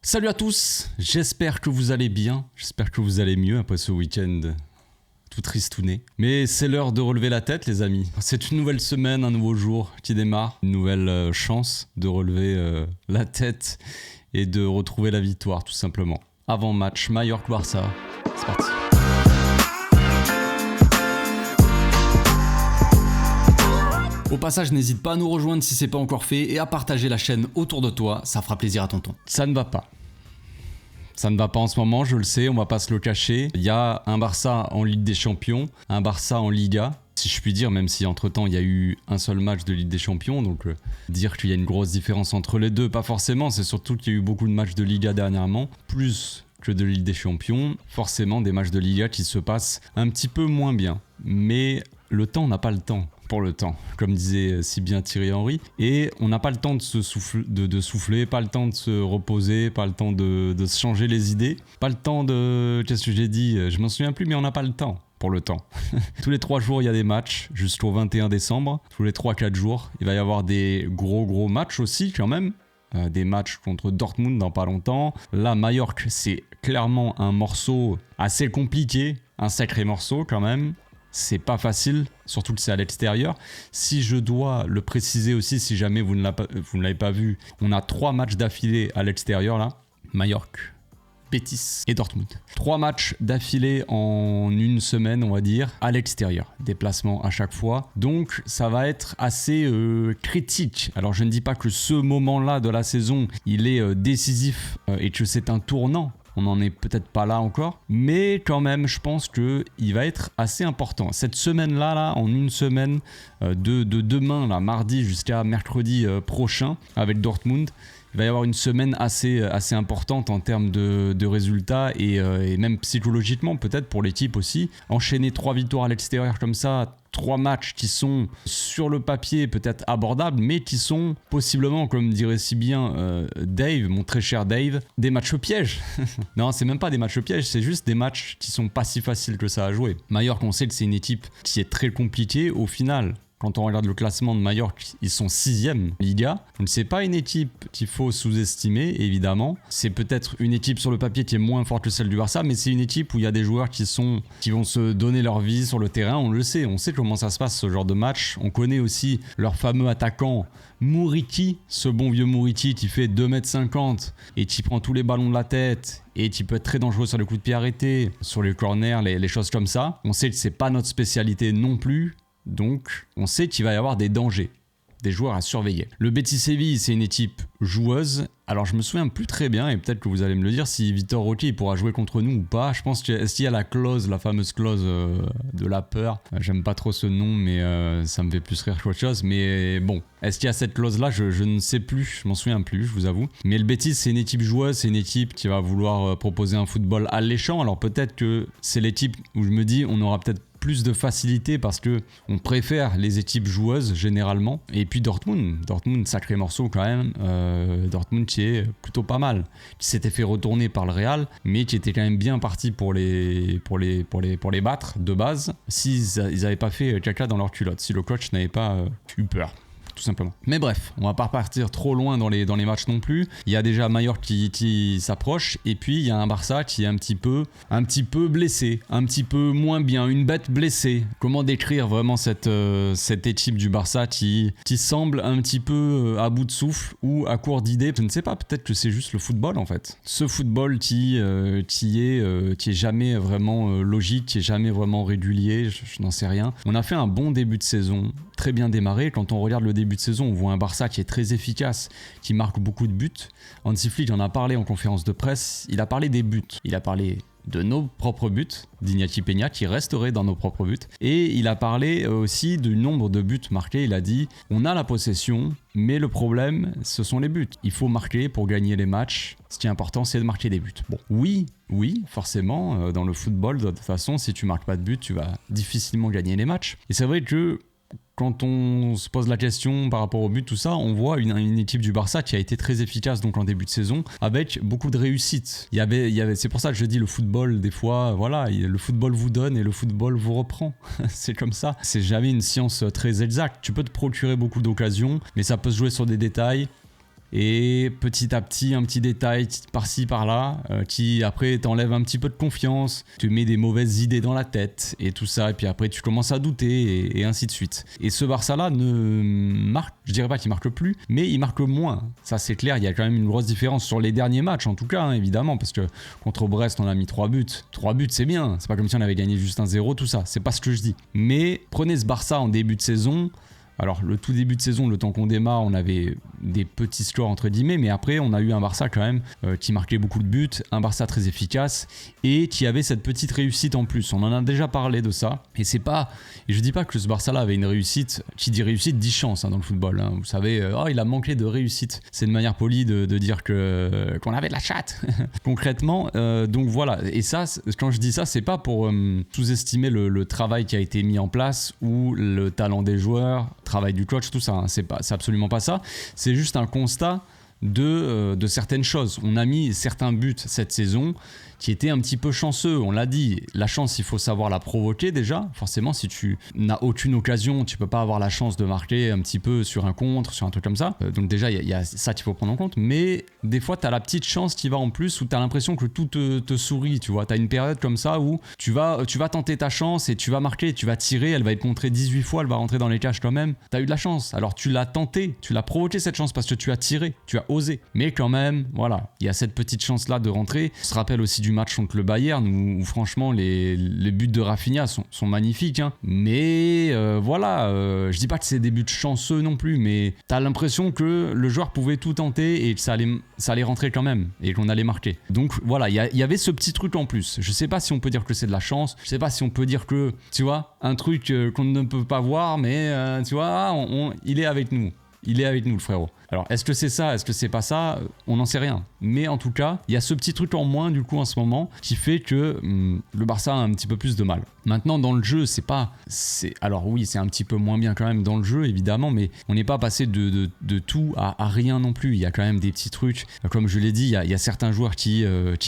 Salut à tous, j'espère que vous allez bien, j'espère que vous allez mieux après ce week-end tout tristouné. Mais c'est l'heure de relever la tête les amis. C'est une nouvelle semaine, un nouveau jour qui démarre, une nouvelle chance de relever la tête et de retrouver la victoire tout simplement. Avant match, Mallorca-Barça, c'est parti. Au passage, n'hésite pas à nous rejoindre si c'est pas encore fait et à partager la chaîne autour de toi, ça fera plaisir à tonton. Ça ne va pas. Ça ne va pas en ce moment, je le sais, on va pas se le cacher. Il y a un Barça en Ligue des Champions, un Barça en Liga, si je puis dire, même si entre-temps il y a eu un seul match de Ligue des Champions, donc dire qu'il y a une grosse différence entre les deux, pas forcément, c'est surtout qu'il y a eu beaucoup de matchs de Liga dernièrement, plus que de Ligue des Champions, forcément des matchs de Liga qui se passent un petit peu moins bien. Mais le temps, on n'a pas le temps pour le temps, comme disait si bien Thierry Henry, et on n'a pas le temps de se souffler, pas le temps de se reposer, pas le temps de se changer les idées, pas le temps de... Qu'est-ce que j'ai dit ? Je m'en souviens plus, mais on n'a pas le temps pour le temps. Tous les 3 jours, il y a des matchs, jusqu'au 21 décembre, tous les 3-4 jours, il va y avoir des gros matchs aussi quand même, des matchs contre Dortmund dans pas longtemps. Là, Mallorca, c'est clairement un morceau assez compliqué, un sacré morceau quand même. C'est pas facile, surtout que c'est à l'extérieur. Si je dois le préciser aussi, si jamais vous ne l'avez pas vu, on a 3 matchs d'affilée à l'extérieur là. Mallorca, Betis et Dortmund. 3 matchs d'affilée en une semaine, on va dire, à l'extérieur. Déplacement à chaque fois. Donc ça va être assez critique. Alors je ne dis pas que ce moment-là de la saison, il est décisif et que c'est un tournant. On n'en est peut-être pas là encore, mais quand même, je pense qu'il va être assez important. Cette semaine-là, en une semaine, de demain, là, mardi jusqu'à mercredi prochain, avec Dortmund, il va y avoir une semaine assez importante en termes de résultats et même psychologiquement, peut-être pour l'équipe aussi. Enchaîner 3 victoires à l'extérieur comme ça, 3 matchs qui sont sur le papier peut-être abordables, mais qui sont possiblement, comme dirait si bien Dave, mon très cher Dave, des matchs pièges. Non, c'est même pas des matchs pièges, c'est juste des matchs qui sont pas si faciles que ça à jouer. Mallorca, on sait que c'est une équipe qui est très compliquée. Au final, quand on regarde le classement de Mallorca, ils sont 6e Liga. Donc c'est pas une équipe qu'il faut sous-estimer, évidemment. C'est peut-être une équipe sur le papier qui est moins forte que celle du Barça, mais c'est une équipe où il y a des joueurs qui vont se donner leur vie sur le terrain. On le sait, on sait comment ça se passe ce genre de match. On connaît aussi leur fameux attaquant Mouriki, ce bon vieux Mouriki qui fait 2,50 m et qui prend tous les ballons de la tête et qui peut être très dangereux sur les coups de pied arrêtés, sur les corners, les choses comme ça. On sait que c'est pas notre spécialité non plus. Donc, on sait qu'il va y avoir des dangers, des joueurs à surveiller. Le Betis Séville, c'est une équipe joueuse. Alors, je me souviens plus très bien, et peut-être que vous allez me le dire, si Vitor Roque pourra jouer contre nous ou pas. Je pense est-ce qu'il y a la fameuse clause de la peur. J'aime pas trop ce nom, mais ça me fait plus rire qu'autre chose. Mais bon, est-ce qu'il y a cette clause-là ? Je ne sais plus, je m'en souviens plus, je vous avoue. Mais le Betis, c'est une équipe joueuse, c'est une équipe qui va vouloir proposer un football alléchant. Alors peut-être que c'est l'équipe où je me dis, on aura peut-être plus de facilité parce que on préfère les équipes joueuses généralement. Et puis Dortmund, sacré morceau quand même. Dortmund qui est plutôt pas mal, qui s'était fait retourner par le Real, mais qui était quand même bien parti pour les battre de base s'ils n'avaient pas fait caca dans leur culotte, si le coach n'avait pas eu peur. Tout simplement. Mais bref, on va pas partir trop loin dans les matchs non plus. Il y a déjà Mallorca qui s'approche et puis il y a un Barça qui est un petit peu blessé, un petit peu moins bien, une bête blessée. Comment décrire vraiment cette équipe du Barça qui semble un petit peu à bout de souffle ou à court d'idées. Je ne sais pas, peut-être que c'est juste le football en fait. Ce football qui est jamais vraiment logique, qui est jamais vraiment régulier, je n'en sais rien. On a fait un bon début de saison, très bien démarré. Quand on regarde le début de saison, on voit un Barça qui est très efficace, qui marque beaucoup de buts. Hansi Flick en a parlé en conférence de presse, il a parlé des buts, il a parlé de nos propres buts, d'Iñaki Peña qui resterait dans nos propres buts, et il a parlé aussi du nombre de buts marqués. Il a dit on a la possession, mais le problème ce sont les buts, il faut marquer pour gagner les matchs, ce qui est important c'est de marquer des buts. Bon, oui, forcément, dans le football de toute façon, si tu marques pas de buts, tu vas difficilement gagner les matchs, et c'est vrai que quand on se pose la question par rapport au but, tout ça, on voit une équipe du Barça qui a été très efficace donc en début de saison avec beaucoup de réussite. Il y avait, c'est pour ça que je dis le football, des fois, voilà, le football vous donne et le football vous reprend. C'est comme ça. C'est jamais une science très exacte. Tu peux te procurer beaucoup d'occasions, mais ça peut se jouer sur des détails. et petit à petit, un petit détail par-ci par-là qui après t'enlève un petit peu de confiance, te met des mauvaises idées dans la tête et tout ça, et puis après tu commences à douter et ainsi de suite. Et ce Barça-là ne marque, je dirais pas qu'il marque plus, mais il marque moins. Ça c'est clair, il y a quand même une grosse différence sur les derniers matchs en tout cas, hein, évidemment, parce que contre Brest on a mis 3 buts. 3 buts c'est bien, c'est pas comme si on avait gagné juste 1-0, tout ça, c'est pas ce que je dis. Mais prenez ce Barça en début de saison. Alors le tout début de saison, le temps qu'on démarre, on avait des petits scores entre guillemets, mais après on a eu un Barça quand même qui marquait beaucoup de buts, un Barça très efficace et qui avait cette petite réussite en plus. On en a déjà parlé de ça, et c'est pas, et je dis pas que ce Barça là avait une réussite, qui dit réussite dit chance, hein, dans le football, hein. Vous savez, il a manqué de réussite, c'est une manière polie de dire qu'on avait de la chatte concrètement, donc voilà. Et ça, quand je dis ça, c'est pas pour sous-estimer le travail qui a été mis en place ou le talent des joueurs, travail du coach, tout ça, hein. C'est absolument pas ça, c'est juste un constat de certaines choses. On a mis certains buts cette saison qui étaient un petit peu chanceux, on l'a dit. La chance, il faut savoir la provoquer déjà. Forcément, si tu n'as aucune occasion, tu peux pas avoir la chance de marquer un petit peu sur un contre, sur un truc comme ça. Donc déjà, il y a ça qu'il faut prendre en compte. Mais des fois, tu as la petite chance qui va en plus, où tu as l'impression que tout te sourit, tu vois. Tu as une période comme ça où tu vas tenter ta chance et tu vas marquer, tu vas tirer, elle va être contrée 18 fois, elle va rentrer dans les cages quand même. Tu as eu de la chance. Alors tu l'as tenté, tu l'as provoqué cette chance parce que tu as tiré, tu as osé. Mais quand même, voilà, il y a cette petite chance-là de rentrer. On se rappelle aussi du match contre le Bayern où franchement les buts de Rafinha sont magnifiques, hein. Mais voilà, je dis pas que c'est des buts chanceux non plus, mais t'as l'impression que le joueur pouvait tout tenter et que ça allait rentrer quand même et qu'on allait marquer. Donc voilà, il y avait ce petit truc en plus. Je sais pas si on peut dire que c'est de la chance, je sais pas si on peut dire que, tu vois, un truc qu'on ne peut pas voir, mais tu vois, il est avec nous. Il est avec nous, le frérot. Alors, est-ce que c'est ça, est-ce que c'est pas ça? On n'en sait rien. Mais en tout cas, il y a ce petit truc en moins, du coup, en ce moment, qui fait que le Barça a un petit peu plus de mal. Maintenant, dans le jeu, alors oui, c'est un petit peu moins bien quand même dans le jeu, évidemment, mais on n'est pas passé de tout à rien non plus. Il y a quand même des petits trucs. Comme je l'ai dit, il y a certains joueurs qui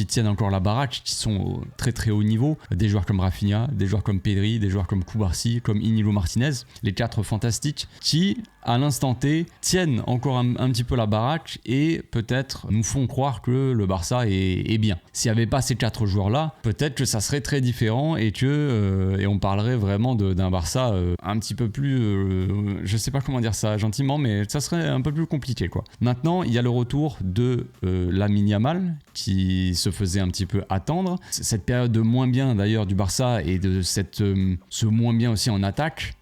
tiennent encore la baraque, qui sont au très très haut niveau. Des joueurs comme Rafinha, des joueurs comme Pedri, des joueurs comme Cubarsí, comme Íñigo Martínez, les 4 fantastiques, qui, à l'instant T, tiennent encore un petit peu la baraque et peut-être nous font croire que le Barça est bien. S'il n'y avait pas ces 4 joueurs-là, peut-être que ça serait très différent et on parlerait vraiment d'un Barça un petit peu plus... je sais pas comment dire ça gentiment, mais ça serait un peu plus compliqué, quoi. Maintenant, il y a le retour de Lamine Yamal qui se faisait un petit peu attendre. Cette période de moins bien d'ailleurs du Barça et de ce moins bien aussi en attaque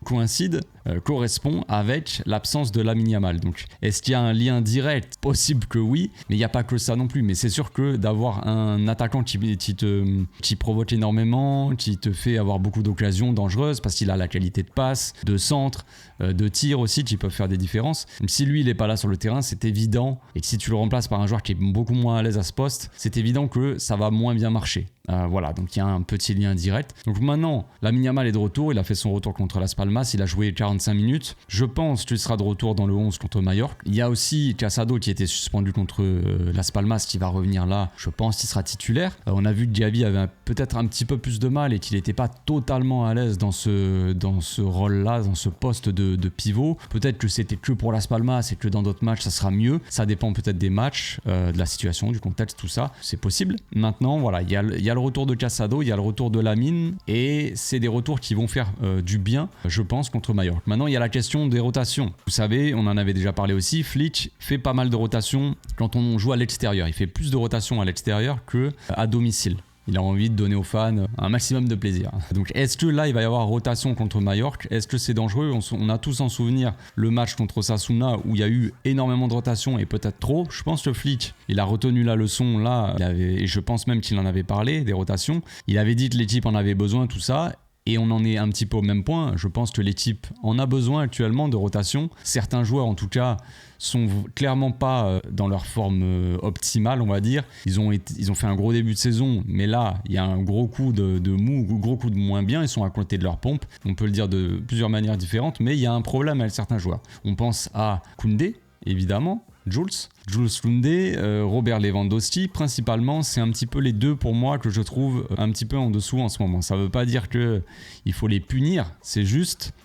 correspond avec l'absence de Lamine Yamal. Donc, est-ce qu'il y a un lien direct? Possible que oui, mais il n'y a pas que ça non plus. Mais c'est sûr que d'avoir un attaquant qui provoque énormément, qui te fait avoir beaucoup d'occasions dangereuses parce qu'il a la qualité de passe, de centre, de tir aussi, qui peuvent faire des différences. Même si lui, il n'est pas là sur le terrain, c'est évident. Et que si tu le remplaces par un joueur qui est beaucoup moins à l'aise à ce poste, c'est évident que ça va moins bien marcher. Voilà, donc il y a un petit lien direct. Donc maintenant, Lamine Yamal est de retour, il a fait son retour contre Las Palmas, il a joué 45 minutes. Je pense qu'il sera de retour dans le 11 contre Mallorca. Il y a aussi Casado qui était suspendu contre Las Palmas qui va revenir là, je pense qu'il sera titulaire. On a vu que Gavi avait peut-être un petit peu plus de mal et qu'il n'était pas totalement à l'aise dans ce rôle-là, dans ce poste de pivot. Peut-être que c'était que pour Las Palmas et que dans d'autres matchs ça sera mieux. Ça dépend peut-être des matchs, de la situation, du contexte, tout ça. C'est possible. Maintenant, voilà, il y a le retour de Casado, il y a le retour de Lamine et c'est des retours qui vont faire du bien, je pense, contre Mallorca. Maintenant, il y a la question des rotations. Vous savez, on en avait déjà parlé aussi, Flick fait pas mal de rotations quand on joue à l'extérieur. Il fait plus de rotations à l'extérieur qu'à domicile. Il a envie de donner aux fans un maximum de plaisir. Donc est-ce que là il va y avoir rotation contre Mallorca? Est-ce que c'est dangereux? On a tous en souvenir le match contre Osasuna où il y a eu énormément de rotation et peut-être trop. Je pense que Flick, il a retenu la leçon là, et je pense même qu'il en avait parlé des rotations. Il avait dit que l'équipe en avait besoin, tout ça. Et on en est un petit peu au même point. Je pense que l'équipe en a besoin actuellement de rotation. Certains joueurs, en tout cas, sont clairement pas dans leur forme optimale, on va dire. Ils ont fait un gros début de saison, mais là, il y a un gros coup de mou, un gros coup de moins bien. Ils sont à côté de leur pompe. On peut le dire de plusieurs manières différentes, mais il y a un problème avec certains joueurs. On pense à Koundé, évidemment. Jules Koundé, Robert Lewandowski, principalement, c'est un petit peu les deux pour moi que je trouve un petit peu en dessous en ce moment. Ça veut pas dire qu'il faut les punir, c'est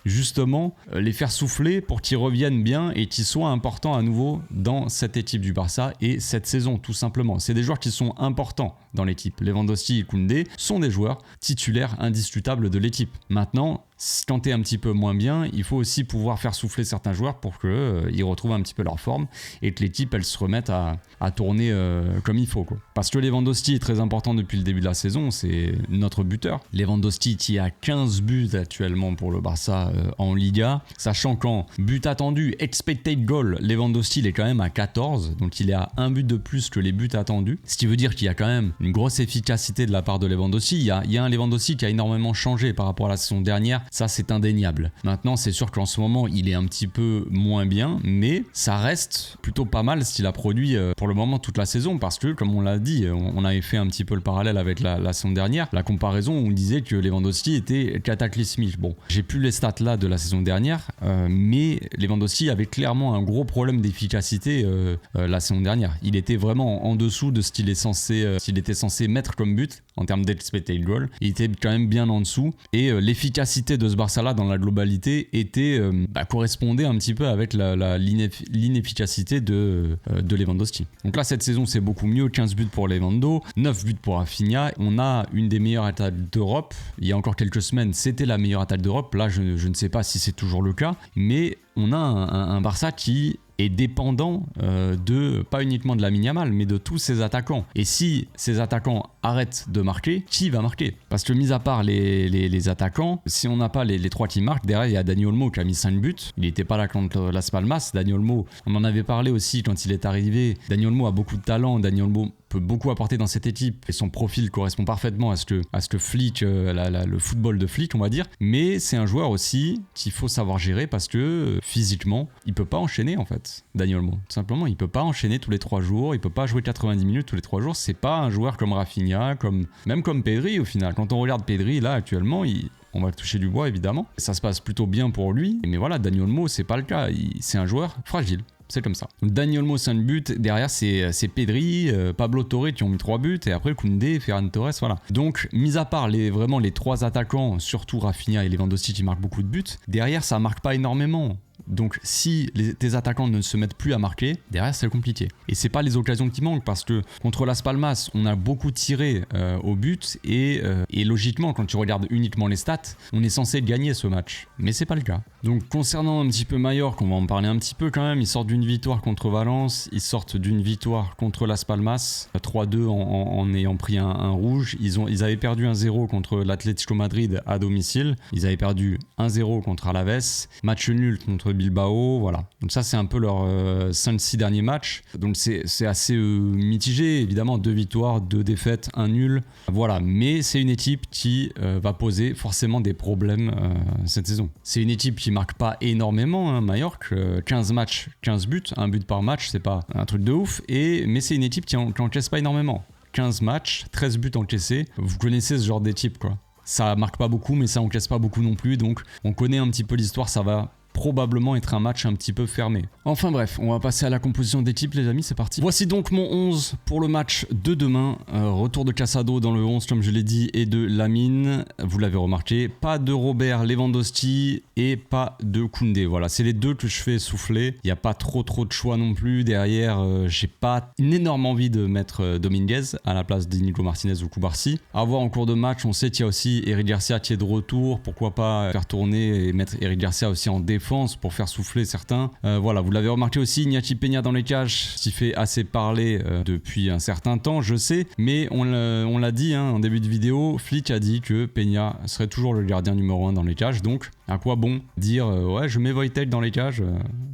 justement les faire souffler pour qu'ils reviennent bien et qu'ils soient importants à nouveau dans cette équipe du Barça et cette saison, tout simplement. C'est des joueurs qui sont importants dans l'équipe. Lewandowski et Koundé sont des joueurs titulaires indiscutables de l'équipe. Maintenant, quand t'es un petit peu moins bien, il faut aussi pouvoir faire souffler certains joueurs pour qu'ils retrouvent un petit peu leur forme et que l'équipe elle se remette à tourner comme il faut, quoi. Parce que Lewandowski est très important depuis le début de la saison, c'est notre buteur. Lewandowski qui a 15 buts actuellement pour le Barça en Liga, sachant qu'en but attendu, expected goal, Lewandowski il est quand même à 14, donc il est à un but de plus que les buts attendus, ce qui veut dire qu'il y a quand même une grosse efficacité de la part de Lewandowski. Il y a un Lewandowski qui a énormément changé par rapport à la saison dernière, ça c'est indéniable. Maintenant c'est sûr qu'en ce moment il est un petit peu moins bien, mais ça reste plutôt pas mal ce qu'il a produit pour le moment toute la saison, parce que comme on l'a dit, on avait fait un petit peu le parallèle avec la saison dernière, la comparaison où on disait que Lewandowski était cataclysmique. Bon, j'ai plus les stats là de la saison dernière, mais Lewandowski avait clairement un gros problème d'efficacité la saison dernière. Il était vraiment en dessous de ce qu'il était censé mettre comme but en termes d'expected goal. Il était quand même bien en dessous et l'efficacité de ce Barça là dans la globalité correspondait un petit peu avec l'inefficacité de Lewandowski. Donc là cette saison c'est beaucoup mieux, 15 buts pour Lewando, 9 buts pour Rafinha. On a une des meilleures attaques d'Europe. Il y a encore quelques semaines c'était la meilleure attaque d'Europe. Là je ne sais pas si c'est toujours le cas, mais on a un Barça qui est dépendant pas uniquement de Lamine Yamal, mais de tous ses attaquants. Et si ces attaquants arrêtent de marquer, qui va marquer? Parce que mis à part les attaquants, si on n'a pas les trois qui marquent, derrière il y a Dani Olmo qui a mis 5 buts. Il n'était pas là contre Las Palmas. Dani Olmo, on en avait parlé aussi quand il est arrivé. Dani Olmo a beaucoup de talent. Dani Olmo peut beaucoup apporter dans cette équipe et son profil correspond parfaitement à ce que Flick, le football de Flick on va dire, mais c'est un joueur aussi qu'il faut savoir gérer parce que physiquement il peut pas enchaîner en fait. Dani Olmo, tout simplement il peut pas enchaîner tous les 3 jours, il peut pas jouer 90 minutes tous les 3 jours, c'est pas un joueur comme Rafinha, même comme Pedri au final. Quand on regarde Pedri là actuellement, on va toucher du bois évidemment, ça se passe plutôt bien pour lui, mais voilà, Dani Olmo c'est pas le cas, c'est un joueur fragile. C'est comme ça. Dani Olmo 5 buts, derrière c'est Pedri, Pablo Torre qui ont mis 3 buts et après Koundé, Ferran Torres, voilà. Donc mis à part vraiment les 3 attaquants, surtout Rafinha et Lewandowski qui marquent beaucoup de buts, derrière ça marque pas énormément. Donc si tes attaquants ne se mettent plus à marquer, derrière c'est compliqué. Et c'est pas les occasions qui manquent parce que contre Las Palmas, on a beaucoup tiré au but et logiquement quand tu regardes uniquement les stats, on est censé gagner ce match. Mais c'est pas le cas. Donc concernant un petit peu Mallorca, on va en parler un petit peu quand même. Ils sortent d'une victoire contre Valence, ils sortent d'une victoire contre Las Palmas, 3-2 en ayant pris un rouge. Ils avaient perdu 1-0 contre l'Atlético Madrid à domicile. Ils avaient perdu 1-0 contre Alaves. Match nul contre Bilbao, voilà. Donc ça c'est un peu leurs 5-6 derniers matchs. Donc c'est assez mitigé, évidemment, 2 victoires, 2 défaites, 1 nul. Voilà, mais c'est une équipe qui va poser forcément des problèmes cette saison. C'est une équipe qui marque pas énormément, hein, Mallorca, 15 matchs, 15 buts, 1 but par match, c'est pas un truc de ouf, mais c'est une équipe qui encaisse pas énormément. 15 matchs, 13 buts encaissés, vous connaissez ce genre d'équipe quoi. Ça marque pas beaucoup mais ça encaisse pas beaucoup non plus, donc on connaît un petit peu l'histoire, ça va probablement être un match un petit peu fermé. Enfin bref, on va passer à la composition d'équipe les amis, c'est parti. Voici donc mon 11 pour le match de demain. Retour de Casado dans le 11 comme je l'ai dit et de Lamine, vous l'avez remarqué, pas de Robert Lewandowski et pas de Koundé. Voilà, c'est les deux que je fais souffler. Il n'y a pas trop de choix non plus. Derrière, j'ai pas une énorme envie de mettre Dominguez à la place d'Inigo Martinez ou Koubarsi. À voir en cours de match, on sait qu'il y a aussi Eric Garcia qui est de retour. Pourquoi pas faire tourner et mettre Eric Garcia aussi en défense pour faire souffler certains. Voilà, vous l'avez remarqué aussi, Iñaki Peña dans les cages, qui fait assez parler depuis un certain temps, je sais, mais on l'a dit en début de vidéo, Flick a dit que Peña serait toujours le gardien numéro 1 dans les cages, donc à quoi bon dire ouais je mets Wojtek dans les cages,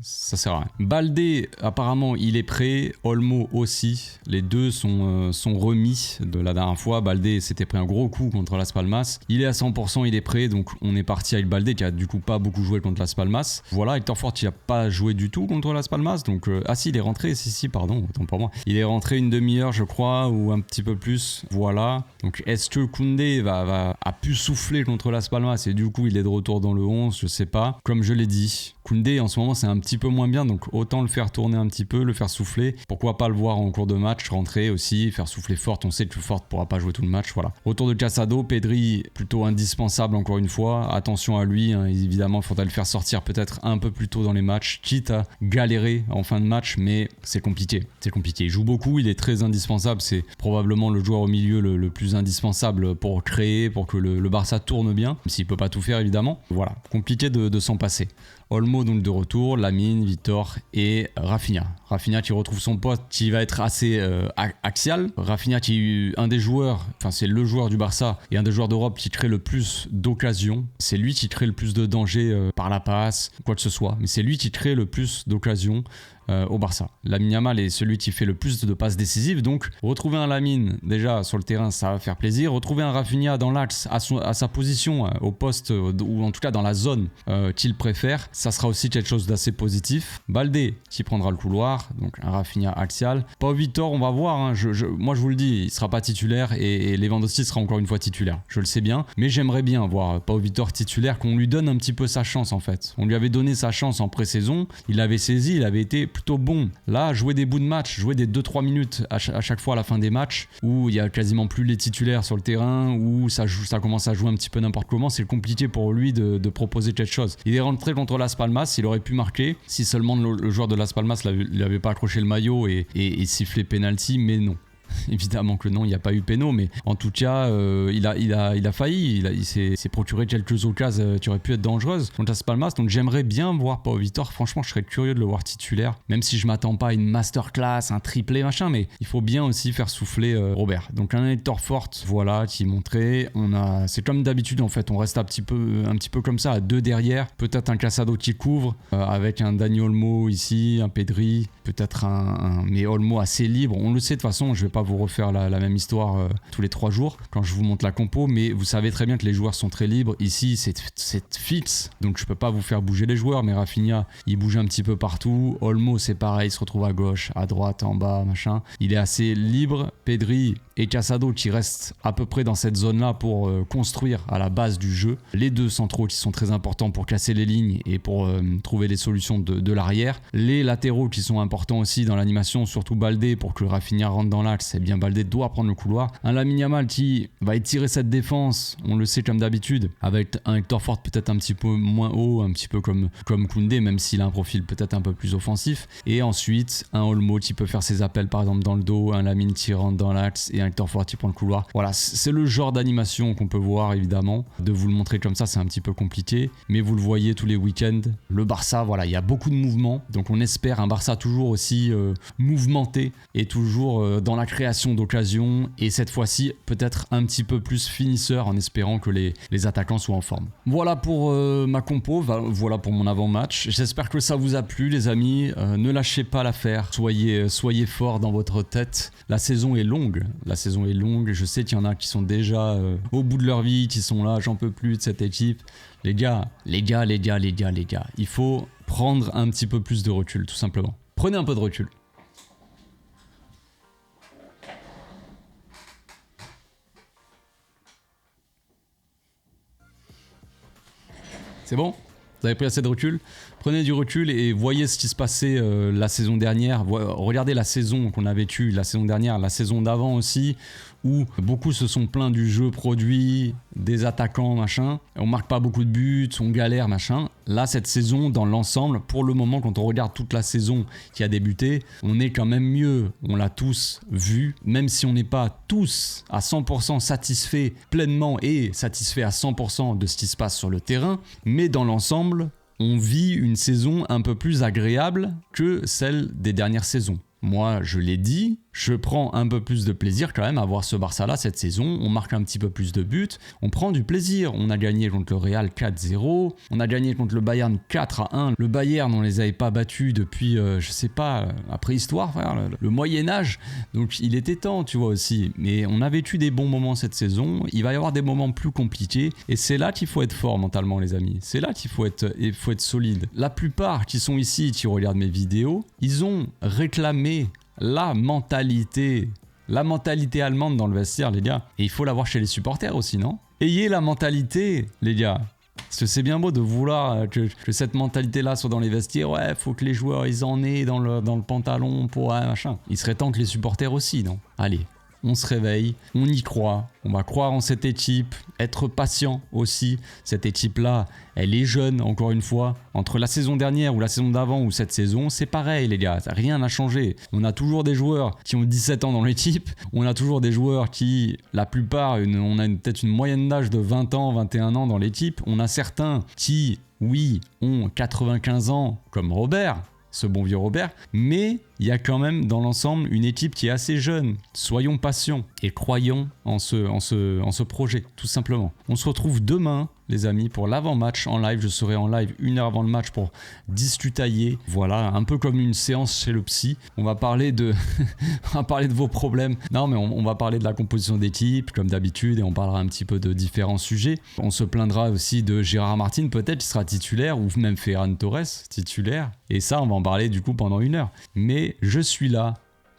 ça sert à rien. Baldé apparemment il est prêt, Olmo aussi, les deux sont remis de la dernière fois. Baldé s'était pris un gros coup contre Las Palmas, il est à 100%, il est prêt, donc on est parti avec Baldé qui a du coup pas beaucoup joué contre Las Palmas. Voilà, Hector Fort il a pas joué du tout contre Las Palmas, donc si il est rentré, si pardon, autant pour moi, il est rentré une demi-heure je crois ou un petit peu plus, voilà. Donc est-ce que Koundé a pu souffler contre Las Palmas et du coup il est de retour dans le 11, je sais pas. Comme je l'ai dit, Koundé en ce moment c'est un petit peu moins bien, donc autant le faire tourner un petit peu, le faire souffler. Pourquoi pas le voir en cours de match, rentrer aussi, faire souffler Forte. On sait que Forte pourra pas jouer tout le match, voilà. Retour de Casado, Pedri plutôt indispensable encore une fois. Attention à lui, hein, évidemment, il faudrait le faire sortir peut-être un peu plus tôt dans les matchs, quitte à galérer en fin de match, mais c'est compliqué. C'est compliqué. Il joue beaucoup, il est très indispensable. C'est probablement le joueur au milieu le plus indispensable pour créer, pour que le Barça tourne bien, même s'il peut pas tout faire évidemment. Voilà, compliqué de s'en passer. Olmo donc de retour, Lamine, Vitor et Rafinha. Rafinha qui retrouve son poste, qui va être assez axial. Rafinha qui est un des joueurs, enfin c'est le joueur du Barça et un des joueurs d'Europe qui crée le plus d'occasions. C'est lui qui crée le plus de danger par la passe, quoi que ce soit. Mais c'est lui qui crée le plus d'occasions au Barça. Lamine Yamal est celui qui fait le plus de passes décisives, donc retrouver un Lamine déjà sur le terrain, ça va faire plaisir. Retrouver un Rafinha dans l'axe, à sa position, au poste, ou en tout cas dans la zone qu'il préfère, ça sera aussi quelque chose d'assez positif. Baldé qui prendra le couloir, donc un Rafinha axial. Pau Vitor, on va voir, hein, moi je vous le dis, il sera pas titulaire et Lewandowski sera encore une fois titulaire, je le sais bien, mais j'aimerais bien voir Pau Vitor titulaire, qu'on lui donne un petit peu sa chance en fait. On lui avait donné sa chance en pré-saison, il l'avait saisi, il avait été plutôt bon. Là, jouer des bouts de match, jouer des 2-3 minutes à chaque fois à la fin des matchs, où il y a quasiment plus les titulaires sur le terrain, où ça commence à jouer un petit peu n'importe comment, c'est compliqué pour lui de proposer quelque chose. Il est rentré contre Las Palmas, il aurait pu marquer, si seulement le joueur de Las Palmas il n'avait pas accroché le maillot et sifflé penalty, mais non. Évidemment que non, il n'y a pas eu péno, mais en tout cas, il a failli, il s'est procuré quelques occasions qui auraient pu être dangereuses contre Las Palmas, donc j'aimerais bien voir Pau Vitor. Franchement, je serais curieux de le voir titulaire, même si je m'attends pas à une masterclass, un triplé, machin, mais il faut bien aussi faire souffler Robert. Donc un Hector Forte, voilà, qui est montré. C'est comme d'habitude en fait, on reste un petit peu comme ça, à deux derrière, peut-être un Casado qui couvre, avec un Dani Olmo ici, un Pedri, peut-être mais Olmo assez libre. On le sait de toute façon, je vais pas vous refaire la même histoire tous les 3 jours quand je vous montre la compo, mais vous savez très bien que les joueurs sont très libres. Ici, c'est fixe, donc je peux pas vous faire bouger les joueurs, mais Rafinha, il bouge un petit peu partout. Olmo, c'est pareil, il se retrouve à gauche, à droite, en bas, machin. Il est assez libre. Pedri et Casado qui restent à peu près dans cette zone-là pour construire à la base du jeu. Les deux centraux qui sont très importants pour casser les lignes et pour trouver les solutions de l'arrière. Les latéraux qui sont importants aussi dans l'animation, surtout Baldé pour que Rafinha rentre dans l'axe. Eh bien, Baldé doit prendre le couloir. Un Lamine Yamal qui va étirer cette défense, on le sait comme d'habitude, avec un Hector Forte peut-être un petit peu moins haut, un petit peu comme Koundé, même s'il a un profil peut-être un peu plus offensif. Et ensuite, un Olmo qui peut faire ses appels par exemple dans le dos, un Lamine qui rentre dans l'axe et un Hector Forte qui prend le couloir. Voilà, c'est le genre d'animation qu'on peut voir évidemment. De vous le montrer comme ça, c'est un petit peu compliqué, mais vous le voyez tous les week-ends. Le Barça, voilà, il y a beaucoup de mouvements, donc on espère un Barça toujours aussi mouvementé et toujours dans la création d'occasions, et cette fois-ci peut-être un petit peu plus finisseur en espérant que les attaquants soient en forme. Voilà pour ma compo, voilà pour mon avant-match. J'espère que ça vous a plu les amis, ne lâchez pas l'affaire, soyez forts dans votre tête. La saison est longue, je sais qu'il y en a qui sont déjà au bout de leur vie, qui sont là, j'en peux plus de cette équipe. Les gars, il faut prendre un petit peu plus de recul tout simplement. Prenez un peu de recul. C'est bon ? Vous avez pris assez de recul ? Prenez du recul et voyez ce qui se passait la saison dernière. Regardez la saison qu'on a vécue la saison dernière, la saison d'avant aussi, où beaucoup se sont plaints du jeu produit, des attaquants, machin. On marque pas beaucoup de buts, on galère, machin. Là, cette saison, dans l'ensemble, pour le moment, quand on regarde toute la saison qui a débuté, on est quand même mieux. On l'a tous vu, même si on n'est pas tous à 100% satisfaits pleinement et satisfaits à 100% de ce qui se passe sur le terrain. Mais dans l'ensemble, on vit une saison un peu plus agréable que celle des dernières saisons. Moi, je l'ai dit, je prends un peu plus de plaisir quand même à voir ce Barça-là cette saison. On marque un petit peu plus de buts, on prend du plaisir. On a gagné contre le Real 4-0, on a gagné contre le Bayern 4-1. Le Bayern, on les avait pas battus depuis, je sais pas, la préhistoire, frère, le Moyen-Âge. Donc il était temps, tu vois aussi. Mais on a vécu des bons moments cette saison. Il va y avoir des moments plus compliqués. Et c'est là qu'il faut être fort mentalement, les amis. C'est là qu'il faut être solide. La plupart qui sont ici, qui regardent mes vidéos, ils ont réclamé la mentalité allemande dans le vestiaire, les gars. Et il faut l'avoir chez les supporters aussi, non ? Ayez la mentalité, les gars. Parce que c'est bien beau de vouloir que cette mentalité-là soit dans les vestiaires. Ouais, faut que les joueurs ils en aient dans le pantalon pour machin. Il serait temps que les supporters aussi, non? Allez. On se réveille, on y croit, on va croire en cette équipe, être patient aussi. Cette équipe-là, elle est jeune, encore une fois. Entre la saison dernière ou la saison d'avant ou cette saison, c'est pareil les gars, rien n'a changé. On a toujours des joueurs qui ont 17 ans dans l'équipe, on a toujours des joueurs qui, la plupart, on a peut-être une moyenne d'âge de 20 ans, 21 ans dans l'équipe. On a certains qui, oui, ont 95 ans, comme Robert, ce bon vieux Robert, mais il y a quand même dans l'ensemble une équipe qui est assez jeune. Soyons patients et croyons en ce projet, tout simplement. On se retrouve demain, les amis, pour l'avant-match en live. Je serai en live 1 heure avant le match pour discutailler. Voilà, un peu comme une séance chez le psy. On va parler de vos problèmes. Non, mais on va parler de la composition d'équipe, comme d'habitude, et on parlera un petit peu de différents sujets. On se plaindra aussi de Gérard Martin, peut-être, qui sera titulaire, ou même Ferran Torres, titulaire. Et ça, on va en parler du coup pendant 1 heure. Mais je suis là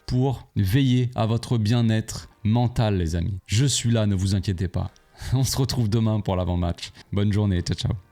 pour veiller à votre bien-être mental, les amis. Je suis là, ne vous inquiétez pas. On se retrouve demain pour l'avant-match. Bonne journée, ciao ciao.